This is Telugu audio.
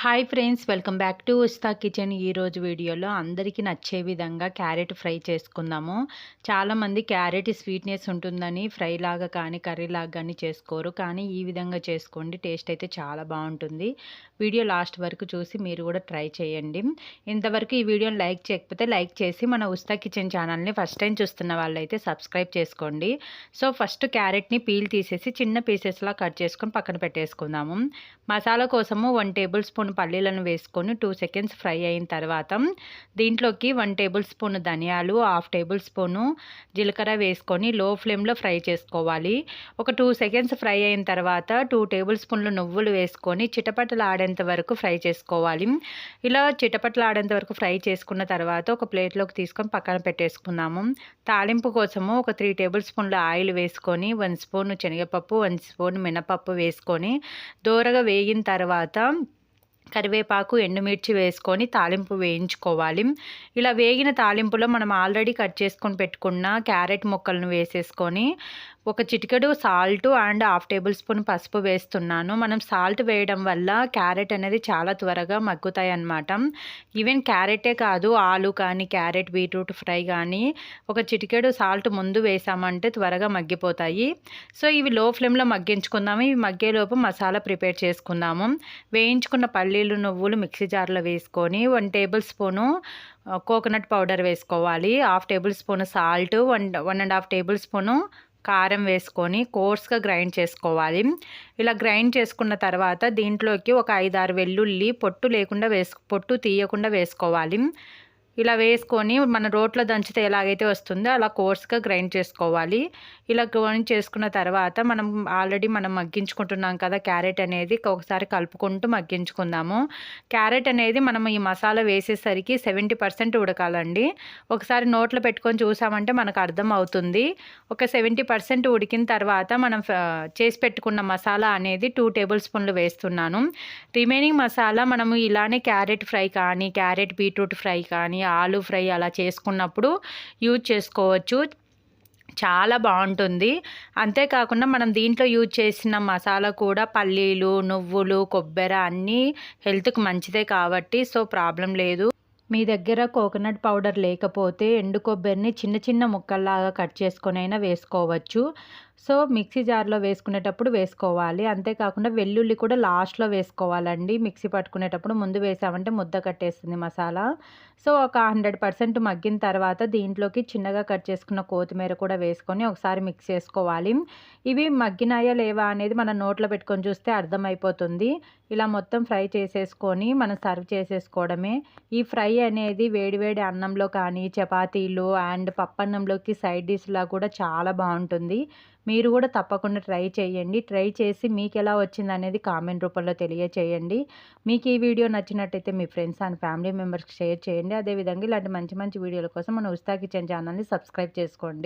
Hi friends, welcome back to ఉస్తా kitchen. ఈరోజు వీడియోలో అందరికీ నచ్చే విధంగా క్యారెట్ ఫ్రై చేసుకుందాము. చాలామంది క్యారెట్ స్వీట్నెస్ ఉంటుందని ఫ్రై లాగా కానీ కర్రీ లాగా కానీ చేసుకోరు, కానీ ఈ విధంగా చేసుకోండి, టేస్ట్ అయితే చాలా బాగుంటుంది. వీడియో లాస్ట్ వరకు చూసి మీరు కూడా ట్రై చేయండి. ఇంతవరకు ఈ వీడియోని లైక్ చేయకపోతే లైక్ చేసి మన ఉస్తా కిచెన్ ఛానల్ని ఫస్ట్ టైం చూస్తున్న వాళ్ళైతే సబ్స్క్రైబ్ చేసుకోండి. సో ఫస్ట్ క్యారెట్ని పీల్ తీసేసి చిన్న పీసెస్లా కట్ చేసుకొని పక్కన పెట్టేసుకుందాము. మసాలా కోసము 1 టేబుల్ స్పూన్ పల్లీలను వేసుకొని 2 సెకండ్స్ ఫ్రై అయిన తర్వాత దీంట్లోకి 1 టేబుల్ స్పూన్ ధనియాలు, 1/2 టేబుల్ స్పూను జీలకర్ర వేసుకొని లో ఫ్లేమ్లో ఫ్రై చేసుకోవాలి. ఒక 2 సెకండ్స్ ఫ్రై అయిన తర్వాత 2 టేబుల్ స్పూన్లు నువ్వులు వేసుకొని చిటపటలాడేంత వరకు ఫ్రై చేసుకోవాలి. ఇలా చిటపటలాడేంత వరకు ఫ్రై చేసుకున్న తర్వాత ఒక ప్లేట్లోకి తీసుకొని పక్కన పెట్టేసుకుందాము. తాలింపు కోసము ఒక 3 టేబుల్ స్పూన్ల ఆయిల్ వేసుకొని 1 స్పూన్ శనగపప్పు, 1 స్పూన్ మినపప్పు వేసుకొని దోరగా వేగిన తర్వాత కరివేపాకు, ఎండుమిర్చి వేసుకొని తాలింపు వేయించుకోవాలి. ఇలా వేగిన తాలింపులో మనం ఆల్రెడీ కట్ చేసుకొని పెట్టుకున్న క్యారెట్ ముక్కలను వేసేసుకొని ఒక చిటికెడు సాల్ట్ అండ్ 1/2 టేబుల్ స్పూన్ పసుపు వేస్తున్నాను. మనం సాల్ట్ వేయడం వల్ల క్యారెట్ అనేది చాలా త్వరగా మగ్గుతాయి అన్నమాట. ఈవెన్ క్యారెటే కాదు, ఆలు కానీ క్యారెట్ బీట్రూట్ ఫ్రై కానీ ఒక చిటికెడు సాల్ట్ ముందు వేసామంటే త్వరగా మగ్గిపోతాయి. సో ఇవి లో ఫ్లేమ్లో మగ్గించుకుందాము. ఇవి మగ్గేలోపు మసాలా ప్రిపేర్ చేసుకుందాము. వేయించుకున్న పల్లీలు, నువ్వులు మిక్సీ జార్లో వేసుకొని 1 టేబుల్ స్పూను కోకోనట్ పౌడర్ వేసుకోవాలి. 1/2 table spoon salt, 1.5 table spoon కారం వేసుకొని కోర్స్గా గ్రైండ్ చేసుకోవాలి. ఇలా గ్రైండ్ చేసుకున్న తర్వాత దీంట్లోకి ఒక 5-6 వెల్లుల్లి పొట్టు తీయకుండా వేసుకోవాలి. ఇలా వేసుకొని మన రోట్లో దంచితే ఎలాగైతే వస్తుందో అలా కోర్స్గా గ్రైండ్ చేసుకోవాలి. ఇలా గ్రైండ్ చేసుకున్న తర్వాత మనం మగ్గించుకుంటున్నాం కదా క్యారెట్ అనేది, ఒకసారి కలుపుకుంటూ మగ్గించుకుందాము. క్యారెట్ అనేది మనం ఈ మసాలా వేసేసరికి 70% ఉడకాలండి. ఒకసారి నోట్లో పెట్టుకొని చూసామంటే మనకు అర్థం అవుతుంది. ఒక 70% ఉడికిన తర్వాత మనం చేసి పెట్టుకున్న మసాలా అనేది 2 టేబుల్ స్పూన్లు వేస్తున్నాను. రిమైనింగ్ మసాలా మనము ఇలానే క్యారెట్ ఫ్రై కానీ క్యారెట్ బీట్రూట్ ఫ్రై కానీ ఆలు ఫ్రై అలా చేసుకున్నప్పుడు యూజ్ చేసుకోవచ్చు, చాలా బాగుంటుంది. అంతేకాకుండా మనం దీంట్లో యూజ్ చేసిన మసాలా కూడా పల్లీలు, నువ్వులు, కొబ్బరి అన్నీ హెల్త్కి మంచిదే కాబట్టి సో ప్రాబ్లం లేదు. మీ దగ్గర కోకోనట్ పౌడర్ లేకపోతే ఎండు కొబ్బరిని చిన్న చిన్న ముక్కల్లాగా కట్ చేసుకొని అయినా వేసుకోవచ్చు. సో మిక్సీ జార్లో వేసుకునేటప్పుడు వేసుకోవాలి. అంతేకాకుండా వెల్లుల్లి కూడా లాస్ట్లో వేసుకోవాలండి. మిక్సీ పట్టుకునేటప్పుడు ముందు వేసామంటే ముద్ద కట్టేస్తుంది మసాలా. సో ఒక 100% మగ్గిన తర్వాత దీంట్లోకి చిన్నగా కట్ చేసుకున్న కొత్తిమీర కూడా వేసుకొని ఒకసారి మిక్స్ చేసుకోవాలి. ఇవి మగ్గినాయా లేవా అనేది మనం నోట్లో పెట్టుకొని చూస్తే అర్థమైపోతుంది. ఇలా మొత్తం ఫ్రై చేసేసుకొని మనం సర్వ్ చేసేసుకోవడమే. ఈ ఫ్రై అనేది వేడివేడి అన్నంలో కానీ చపాతీలు అండ్ పప్పన్నంలోకి సైడ్ డిష్లా కూడా చాలా బాగుంటుంది. మీరు కూడా తప్పకుండా ట్రై చేయండి. ట్రై చేసి మీకు ఎలా వచ్చింది అనేది కామెంట్ రూపంలో తెలియచేయండి. మీకు ఈ వీడియో నచ్చినట్టయితే మీ ఫ్రెండ్స్ అండ్ ఫ్యామిలీ మెంబర్స్కి షేర్ చేయండి. అదేవిధంగా ఇలాంటి మంచి మంచి వీడియోల కోసం మన ఉస్తా కిచెన్ ఛానల్ని సబ్స్క్రైబ్ చేసుకోండి.